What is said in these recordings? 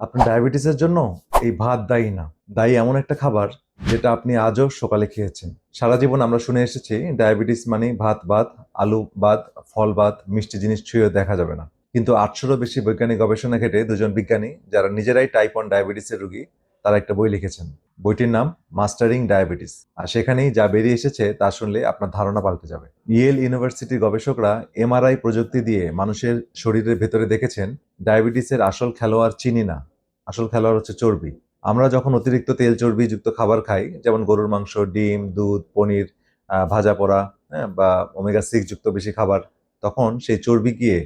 আপনার ডায়াবেটিসের জন্য এই ভাত দায়ী না। দায়ী এমন একটা খাবার যেটা আপনি আজও সকালে খেয়েছেন। সারা জীবন আমরা শুনে এসেছি ডায়াবেটিস মানে ভাত বাদ, আলু বাদ, ফল বাদ, মিষ্টি জিনিস ছুঁয়ে দেখা যাবে না। কিন্তু 800'রও বেশি বৈজ্ঞানিক গবেষণা ঘেঁটে দুজন বিজ্ঞানী যারা নিজেরাই টাইপ 1 ডায়াবেটিসের রোগী তারা একটা বই লিখেছেন। বইটির নাম মাস্টারিং ডায়াবেটিস। আর সেখানেই যা বেরিয়ে এসেছে তা শুনলে আপনার ধারণা পাল্টে যাবে। ইয়েল ইউনিভার্সিটির গবেষকরা এমআরআই প্রযুক্তি দিয়ে মানুষের শরীরের ভেতরে দেখেছেন ডায়াবেটিসের আসল খেলোয়াড় চিনি না, আসল খেলোয়াড় হচ্ছে চর্বি। আমরা যখন অতিরিক্ত তেল চর্বিযুক্ত খাবার খাই, যেমন গরুর মাংস, ডিম, দুধ, পনির, ভাজা পোড়া, হ্যাঁ, বা ওমেগা 6 যুক্ত বেশি খাবার, তখন সেই চর্বি গিয়ে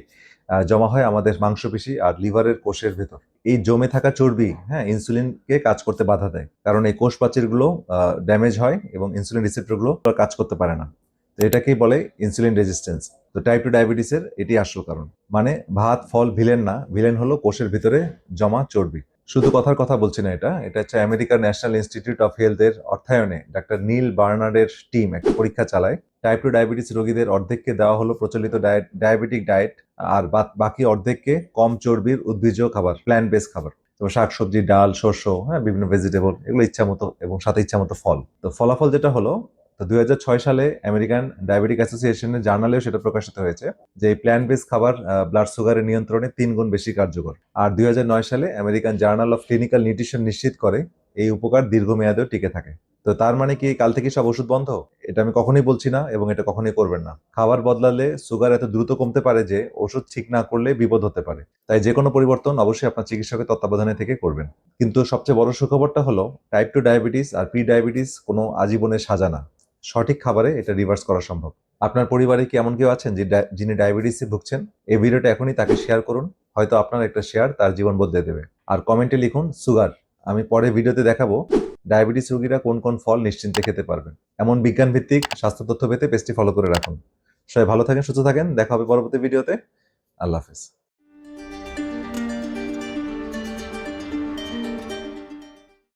জমা হয় আমাদের মাংসপেশি আর লিভারের কোষের ভেতর। এই জমে থাকা চর্বি, হ্যাঁ, ইনসুলিনকে কাজ করতে বাধা দেয়, কারণ এই কোষ প্রাচীরগুলো ড্যামেজ হয় এবং ইনসুলিন রিসেপ্টরগুলো কাজ করতে পারে না। তো এটাকেই বলে ইনসুলিন রেজিস্ট্যান্স। তো টাইপ 2 ডায়াবেটিসের এটি আসল কারণ। মানে ভাত ফল ভিলেন না, ভিলেন হলো কোষের ভিতরে জমা চর্বি। শুধু কথার কথা বলছি না, এটা হচ্ছে আমেরিকার ন্যাশনাল ইনস্টিটিউট অফ হেলথ এর অর্থায়নে ডাক্তার নীল বার্নার্ডের টিম একটা পরীক্ষা চালায়। টাইপ 2 ডায়াবেটিস রোগীদের অর্ধেককে দেওয়া হলো প্রচলিত ডায়াবেটিক ডায়েট, আর বাকি অর্ধেককে কম চর্বির উদ্ভিজ্জ খাবার, প্ল্যান্ট বেস খাবার, তো শাকসবজি, ডাল, শস্য, হ্যাঁ, বিভিন্ন ভেজিটেবল, এগুলো ইচ্ছা মতো, এবং সাথে ইচ্ছা মতো ফল। তো ফলাফল যেটা হলো, তো 2006 সালে আমেরিকান ডায়াবেটিক অ্যাসোসিয়েশনের জার্নালেও সেটা প্রকাশিত হয়েছে যে এই প্ল্যান্ট বেস খাবার ব্লাড সুগারের নিয়ন্ত্রণে 3 গুণ বেশি কার্যকর। আর 2009 সালে American journal of clinical nutrition নিশ্চিত করে এই উপকার দীর্ঘমেয়াদেও টিকে থাকে। তো তার মানে কি কাল থেকে সব ওষুধ বন্ধ? এটা আমি কখনোই বলছি না, এবং এটা কখনোই করবেন না। খাবার বদলালে সুগার এত দ্রুত কমতে পারে যে ওষুধ ঠিক না করলে বিপদ হতে পারে। তাই যে কোনো পরিবর্তন অবশ্যই আপনার চিকিৎসকের তত্ত্বাবধানে থেকে করবেন। কিন্তু সবচেয়ে বড় সুখবরটা হলো টাইপ 2 ডায়াবেটিস আর প্রি ডায়াবেটিস কোনো আজীবনের সাজা না। সঠিক খাবারে এটা রিভার্স করা সম্ভব। আপনার পরিবারে কি এমন কেউ আছেন যিনি ডায়াবেটিসে ভুগছেন? এই ভিডিওটা এখনই তাকে শেয়ার করুন। হয়তো আপনার একটা শেয়ার তার জীবন বদলে দেবে। আর কমেন্টে লিখুন সুগার। আমি পরে ভিডিওতে দেখাবো ডায়াবেটিস রোগীরা কোন কোন ফল নিশ্চিন্তে খেতে পারবেন। এমন বিজ্ঞান ভিত্তিক স্বাস্থ্য তথ্য পেতে পেজটি ফলো করে রাখুন। সবাই ভালো থাকেন, সুস্থ থাকেন। দেখা হবে পরবর্তী ভিডিওতে। আল্লাহ হাফেজ।